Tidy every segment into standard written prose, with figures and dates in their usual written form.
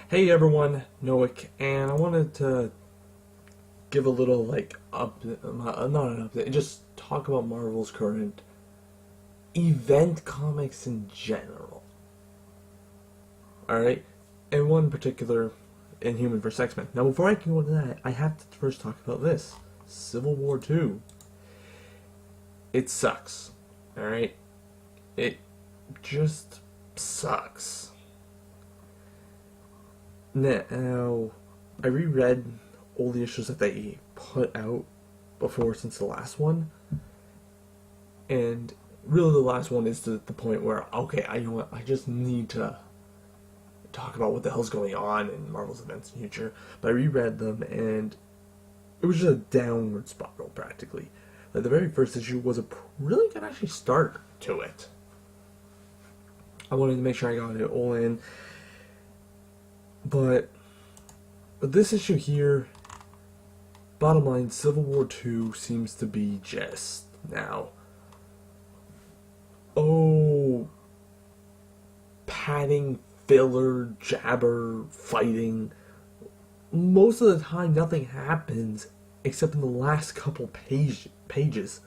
Hey everyone, Noik, and I wanted to give a little not an update, just talk about Marvel's current event comics in general. Alright? And one particular, Inhuman vs. X-Men. Now before I can go into that, I have to first talk about this. Civil War 2. It sucks. Alright? It just sucks. Now, I reread all the issues that they put out before since the last one, and really the last one is to the point where, okay, you know what, I just need to talk about what the hell's going on in Marvel's events in the future. But I reread them, and it was just a downward spiral, practically. Like, the very first issue was a really good, actually, start to it. I wanted to make sure I got it all in. But this issue here, bottom line, Civil War 2 seems to be just now, padding, filler, jabber, fighting. Most of the time nothing happens except in the last couple pages.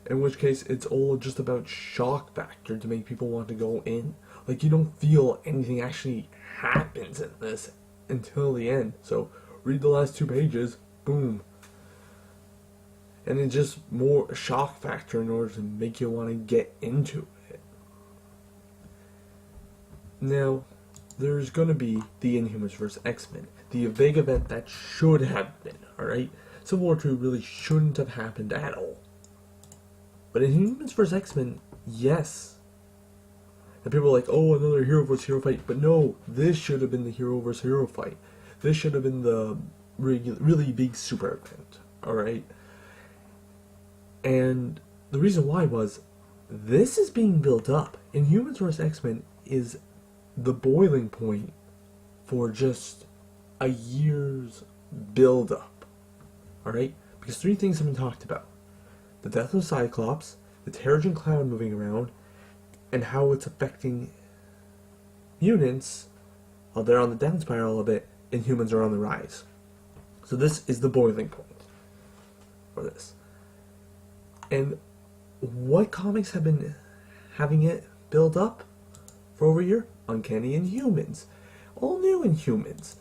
In which case it's all just about shock factor to make people want to go in. Like, you don't feel anything actually happens in this until the end. So read the last 2 pages, boom. And it's just more shock factor in order to make you want to get into it. Now, there's going to be the Inhumans vs. X-Men, the big event that should have been, alright? Civil War 2 really shouldn't have happened at all. But Inhumans vs. X-Men, yes. And people are like, oh, another hero vs. hero fight. But no, this should have been the hero vs. hero fight. This should have been the really big super event, alright? And the reason why was, this is being built up. Inhumans vs. X-Men is the boiling point for just a year's build-up, alright? Because 3 things have been talked about. The death of Cyclops, the Terrigen Cloud moving around, and how it's affecting mutants. While they're on the down spiral a bit, and humans are on the rise. So this is the boiling point for this. And what comics have been having it build up for over a year? Uncanny Inhumans. All new Inhumans.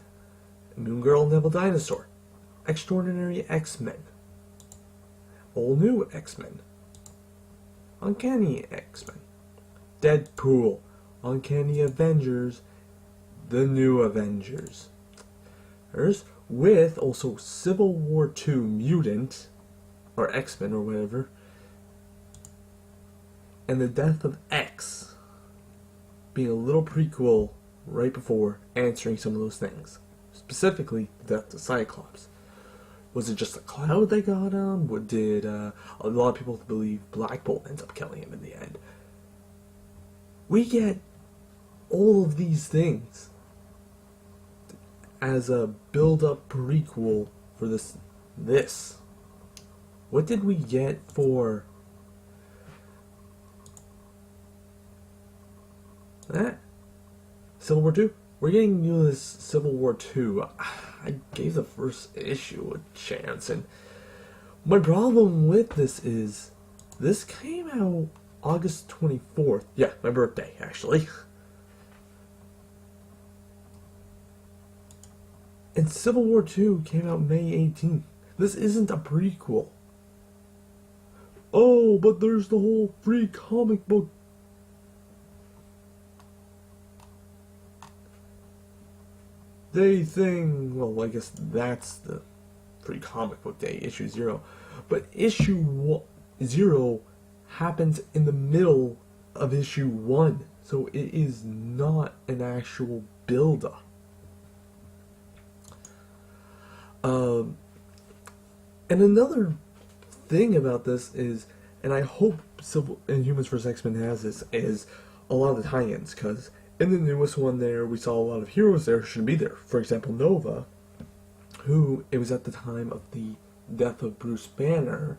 Moon Girl, Neville Dinosaur. Extraordinary X-Men. All new X-Men. Uncanny X-Men. Deadpool. Uncanny Avengers. The New Avengers. With also Civil War 2 Mutant, or X-Men or whatever, and the death of X being a little prequel right before answering some of those things. Specifically, the death of Cyclops. Was it just a cloud that got him? Did a lot of people believe Black Bolt ends up killing him in the end? We get all of these things as a build-up prequel for this. What did we get for that? Civil War 2? We're getting new this Civil War 2. I gave the first issue a chance, and my problem with this is, this came out August 24th. Yeah, my birthday, actually. And Civil War 2 came out May 18th. This isn't a prequel. Oh, but there's the whole free comic book. Day thing. Well, I guess that's the free comic book day, issue 0. But issue 0 happens in the middle of issue 1. So it is not an actual build-up. And another thing about this is, and I hope Inhumans vs. X-Men has this, is a lot of the tie-ins, because in the newest one there, we saw a lot of heroes there who shouldn't be there. For example, Nova, who, it was at the time of the death of Bruce Banner,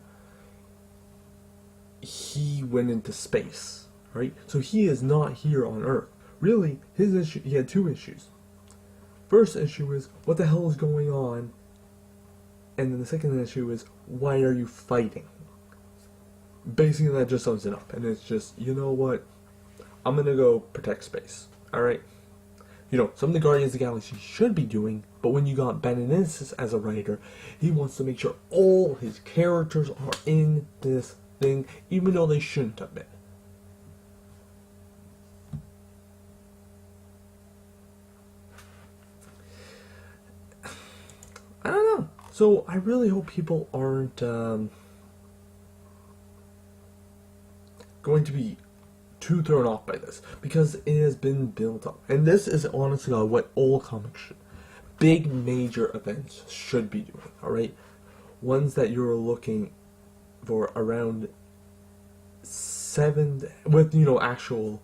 he went into space, right? So he is not here on Earth. Really, his issue, he had 2 issues. first issue is, what the hell is going on? And then the second issue is, why are you fighting? Basically, that just sums it up. And it's just, you know what? I'm gonna go protect space. Alright? You know, something the Guardians of the Galaxy should be doing, but when you got Bendis as a writer, he wants to make sure all his characters are in this thing, even though they shouldn't have been. I don't know. So I really hope people aren't going to be too thrown off by this, because it has been built up. And this is honestly what all comics should, big major events should be doing, alright? Ones that you're looking for around 7, with, you know, actual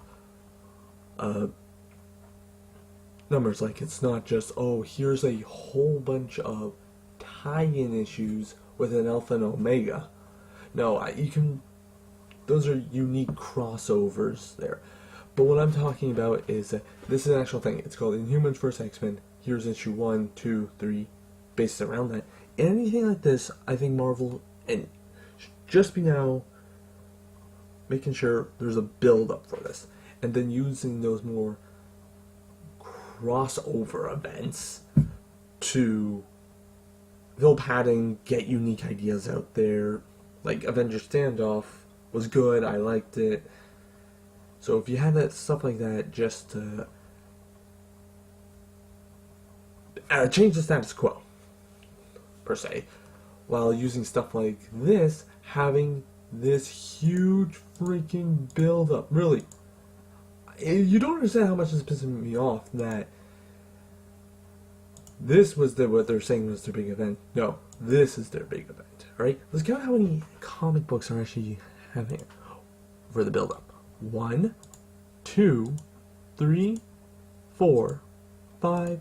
numbers. Like, it's not just, oh, here's a whole bunch of tie-in issues with an Alpha and Omega. No, you can, those are unique crossovers there. But what I'm talking about is that this is an actual thing. It's called Inhumans vs. X-Men. Here's issue 1, 2, 3, based around that. Anything like this, I think Marvel, and just be now making sure there's a build-up for this. And then using those more crossover events to fill padding, get unique ideas out there. Like Avengers Standoff was good, I liked it. So if you have that stuff like that, just to change the status quo, per se, while using stuff like this, having this huge freaking build up. Really, you don't understand how much this is pissing me off that this was what they're saying was their big event. No, this is their big event. Alright? Let's count how many comic books are actually having for the build up. 1, 2, 3, 4, 5,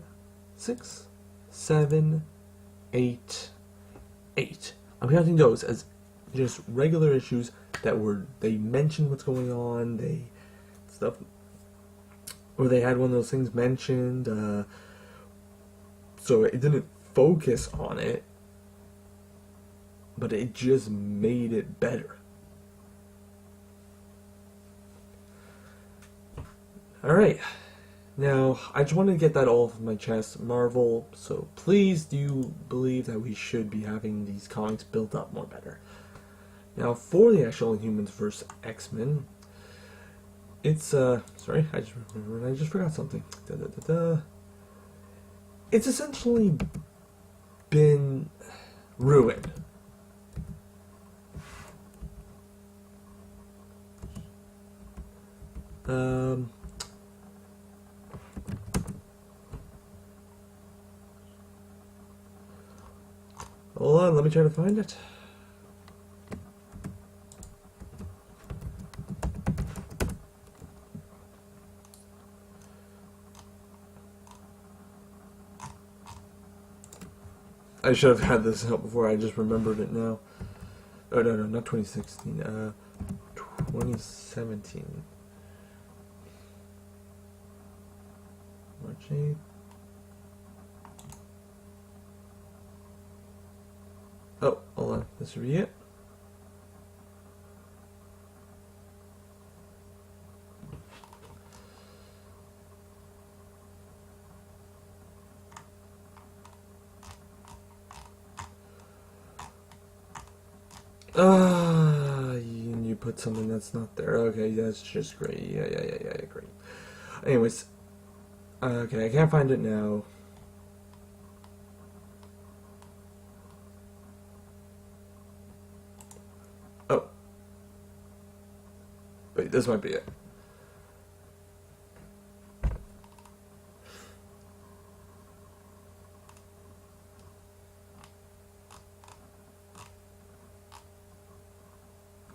6, 7, 8, 8. I'm counting those as just regular issues that were, they mentioned what's going on, they stuff, or they had one of those things mentioned, so it didn't focus on it, but it just made it better. Alright, now I just wanted to get that all off my chest. Marvel, so please do you believe that we should be having these comics built up more better. Now for the actual Inhumans vs. X-Men, it's, sorry, I just remembered, I just forgot something. It's essentially been ruined. Hold on, let me try to find it. I should have had this out before, I just remembered it now. Oh, no, not 2016, 2017. March 8th. Oh, hold on, this would be it. You put something that's not there. Okay, that's just great. Yeah, great. Anyways, okay, I can't find it now. Oh. Wait, this might be it.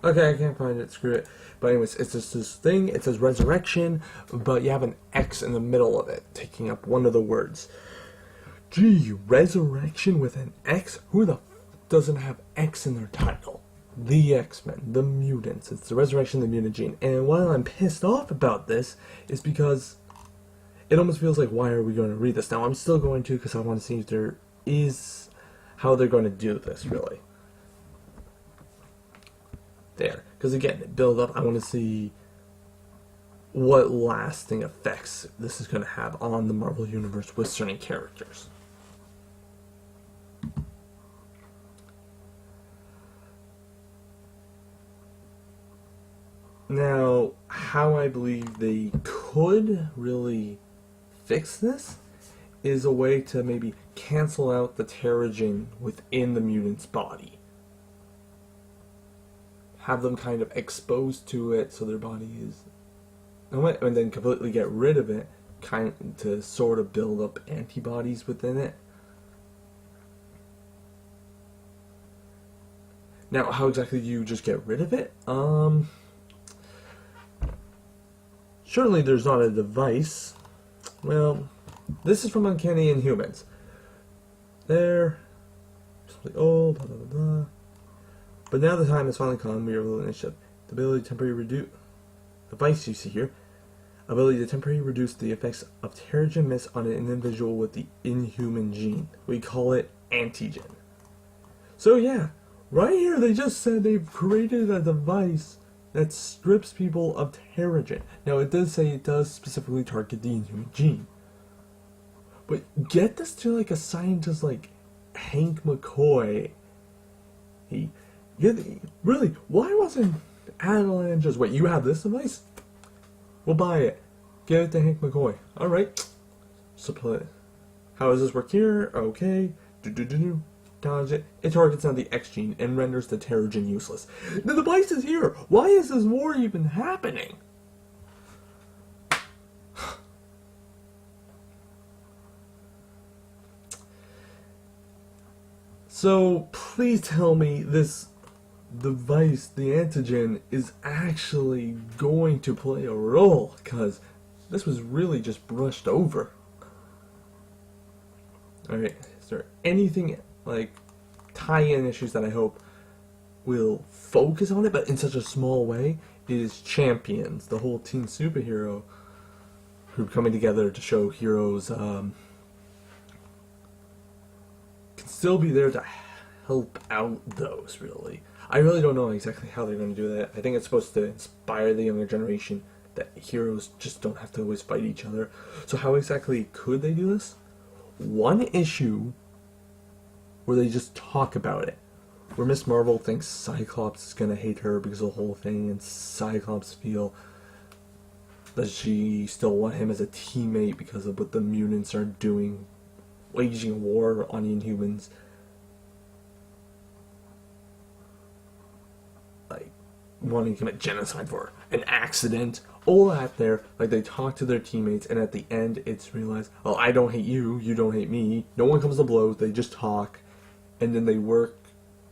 Okay, I can't find it, screw it. But anyways, it's just this thing, it says resurrection, but you have an X in the middle of it, taking up one of the words. Gee, resurrection with an X? Who the f doesn't have X in their title? The X-Men, the mutants, it's the resurrection of the mutant gene. And while I'm pissed off about this, is because it almost feels like, why are we going to read this? Now, I'm still going to, because I want to see if there is, how they're going to do this, really. There. Because again, build up, I want to see what lasting effects this is going to have on the Marvel Universe with certain characters. Now, how I believe they could really fix this is a way to maybe cancel out the Terrigen within the mutant's body. Have them kind of exposed to it so their body is... and then completely get rid of it, kind of, to sort of build up antibodies within it. Now, how exactly do you just get rid of it? Surely there's not a device. Well, this is from Uncanny Inhumans. There. Oh, blah, blah, blah, blah. But now the time has finally come. We are able to initiate the ability to temporarily reduce... Device you see here. Ability to temporarily reduce the effects of Terrigen Mist on an individual with the Inhuman gene. We call it antigen. So yeah, right here they just said they've created a device that strips people of Terrigen. Now it does say it does specifically target the Inhuman gene. But get this to like a scientist like Hank McCoy. Really, why wasn't Adeline just, wait, you have this device? We'll buy it. Give it to Hank McCoy. Alright. Supply it. How does this work here? Okay. Dodge it. It targets on the X gene and renders the Terrigen useless. The device is here. Why is this war even happening? So, please tell me this device, the antigen, is actually going to play a role, because this was really just brushed over. Alright, is there anything like tie-in issues that I hope will focus on it, but in such a small way? Is Champions, the whole teen superhero who are coming together to show heroes can still be there to help out those, really. I really don't know exactly how they're going to do that. I think it's supposed to inspire the younger generation that heroes just don't have to always fight each other. So how exactly could they do this? One issue where they just talk about it. Where Miss Marvel thinks Cyclops is going to hate her because of the whole thing, and Cyclops feel that she still want him as a teammate because of what the mutants are doing, waging war on the Inhumans. Like, wanting to commit genocide for an accident. All that there, like, they talk to their teammates, and at the end it's realized, oh, I don't hate you, you don't hate me. No one comes to blows, they just talk, and then they work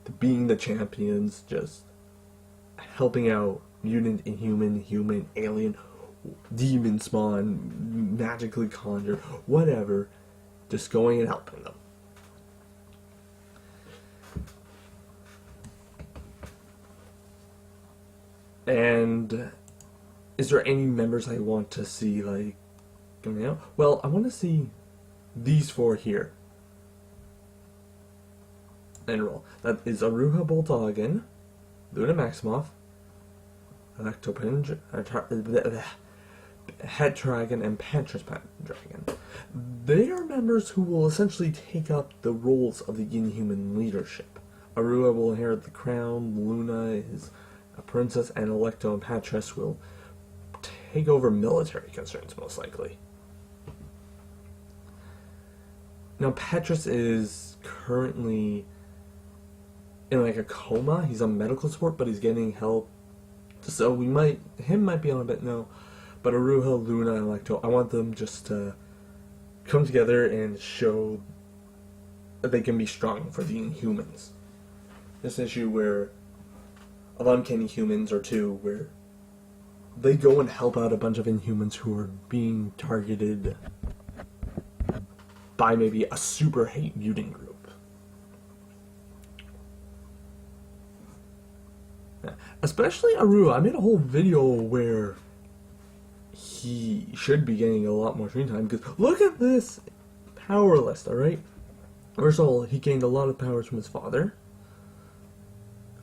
to being the champions, just helping out mutant, inhuman, human, alien, demon spawn, magically conjure, whatever, just going and helping them. And is there any members I want to see, like, coming out? Well, I want to see these four here. Enroll. That is Aruha Boltagan, Luna Maximoff, Electropin, Het Dragon, and Pantras Dragon. They are members who will essentially take up the roles of the Inhuman leadership. Aruha will inherit the crown, Luna is a princess, and Electo and Pantras will take over military concerns, most likely. Now, Pantras is currently in like a coma. He's on medical support, but he's getting help. So him might be on a bit now. But Aruha, Luna, and Electo, I want them just to come together and show that they can be strong for the Inhumans. This issue where of Uncanny Humans or two, where they go and help out a bunch of Inhumans who are being targeted by maybe a super hate mutant group. Especially Aruha. I made a whole video where he should be getting a lot more screen time, because look at this power list, alright? First of all, he gained a lot of powers from his father.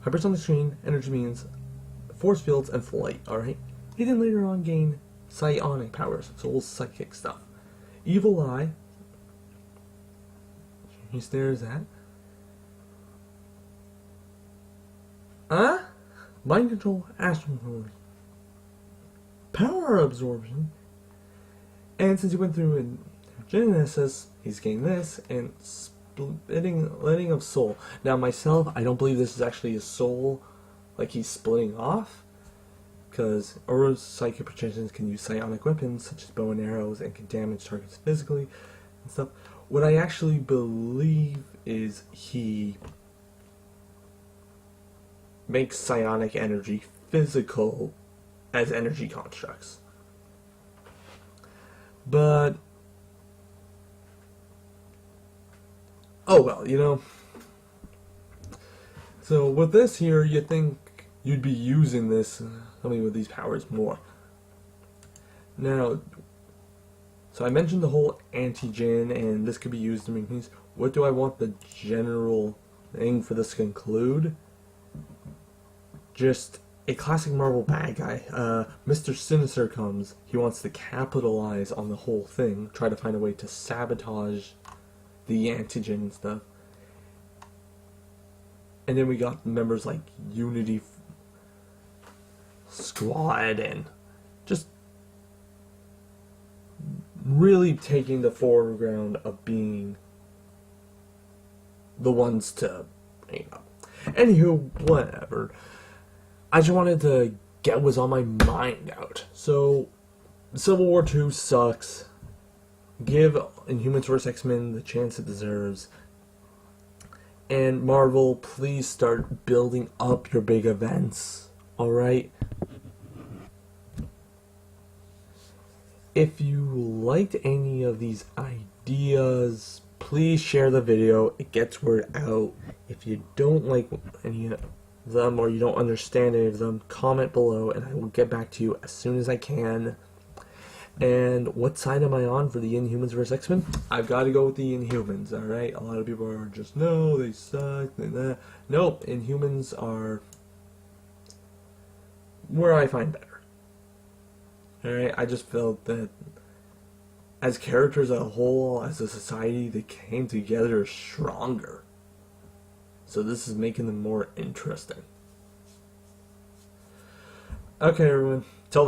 Hypersonic screen, energy means, force fields, and flight, alright? He then later on gained psionic powers, so all psychic stuff. Evil eye. He stares at. Mind control, astral memory. Power absorption. And since he went through in Genesis, he's gained this, and splitting of soul. Now myself, I don't believe this is actually a soul, like he's splitting off, because Aurora's psychic projections can use psionic weapons, such as bow and arrows, and can damage targets physically, and stuff. What I actually believe is he makes psionic energy physical as energy constructs. But oh well, you know. So with this here, you think you'd be using this, something with these powers more. Now, so I mentioned the whole antigen, and this could be used to make things. What do I want the general thing for this to conclude? Just a classic Marvel bad guy. Mr. Sinister comes. He wants to capitalize on the whole thing, try to find a way to sabotage the antigen and stuff. And then we got members like Unity Squad, and just really taking the foreground of being the ones to, you know. Anywho, whatever. I just wanted to get what's on my mind out. So, Civil War 2 sucks. Give Inhumans vs. X-Men the chance it deserves. And Marvel, please start building up your big events. Alright? If you liked any of these ideas, please share the video. It gets word out. If you don't like any of them, or you don't understand any of them, comment below and I will get back to you as soon as I can. And what side am I on for the Inhumans vs. X-Men? I've got to go with the Inhumans, alright? A lot of people are just, no, they suck, nope, Inhumans are where I find better. Alright, I just felt that as characters as a whole, as a society, they came together stronger. So this is making them more interesting. Okay, everyone. Till then.